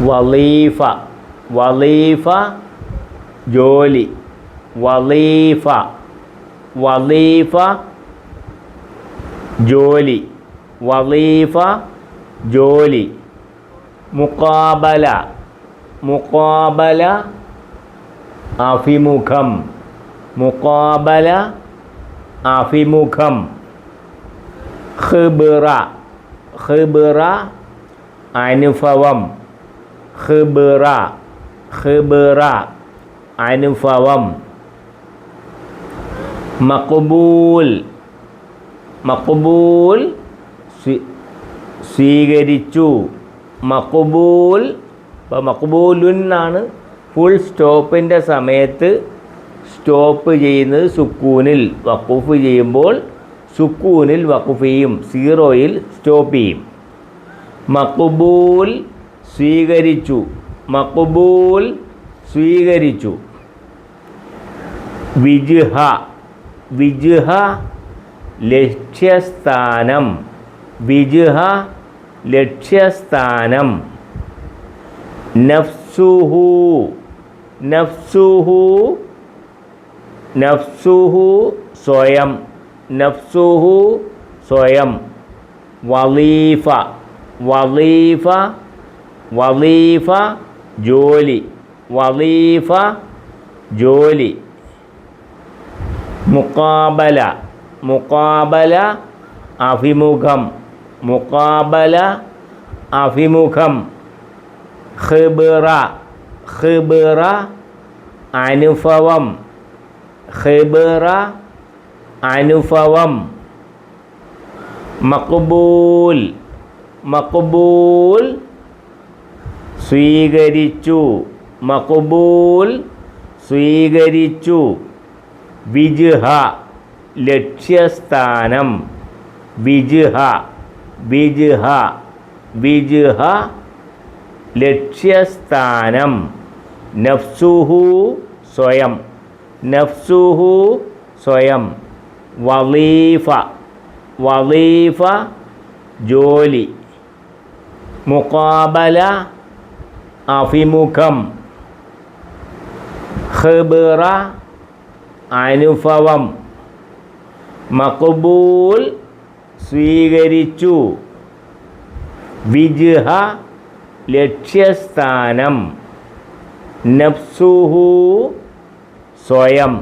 വളീഫ വളീഫ ജോലി വളീഫ വളീഫ ജോലി വളീഫ ജോലി മുഖാബല മുഖാബല അഭിമുഖം മുഖാബല അഭിമുഖം ഖിബ്റ ഖിബ്റ അനുഭവം ഖിബ്റ ഖിബ്റ അനുഭവം മഖ്ബൂൽ മഖ്ബൂൽ സ്വീകരിച്ചു മഖ്ബൂൽ ഇപ്പോൾ മഖ്ബൂലുൻ എന്നാണ് ഫുൾ സ്റ്റോപ്പിൻ്റെ സമയത്ത് സ്റ്റോപ്പ് ചെയ്യുന്നത് സുക്കൂനിൽ വഖഫ് ചെയ്യുമ്പോൾ സുക്കൂനിൽ വഖഫ് ചെയ്യും സീറോയിൽ സ്റ്റോപ്പ് ചെയ്യും മഖ്ബൂൽ സ്വീകരിച്ചു മഖ്ബൂൽ സ്വീകരിച്ചു വിജ്ഹ വിജ്ഹ ലക്ഷ്യസ്ഥാനം വിജ്ഹ ലക്ഷ്യസ്ഥാനം നഫ്സുഹു നഫ്സുഹു നഫ്സുഹു സ്വയം നഫ്സുഹു സ്വയം വളീഫ വളീഫ വളീഫ ജോലി വളീഫ ജോലി മുഖാബല മുഖാബല അഭിമുഖം മുഖാബല അഭിമുഖം ഖിബ്റ ഖിബ്റ അനുഭവം ഖിബ്റ അനുഭവം മഖ്ബൂൽ മഖ്ബൂൽ സ്വീകരിച്ചു മഖ്ബൂൽ സ്വീകരിച്ചു വിജ്ഹ ലക്ഷ്യസ്ഥാനം വിജ്ഹ വിജ്ഹ വിജ്ഹ ലക്ഷ്യസ്ഥാനം നഫ്സുഹു സ്വയം നഫ്സുഹു സ്വയം വളീഫ വളീഫ ജോലി മുഖാബല അഭിമുഖം ഖിബ്റ അനുഭവം മഖ്ബൂൽ സ്വീകരിച്ചു വിജ്ഹ ലക്ഷ്യസ്ഥാനം നഫ്സുഹു സ്വയം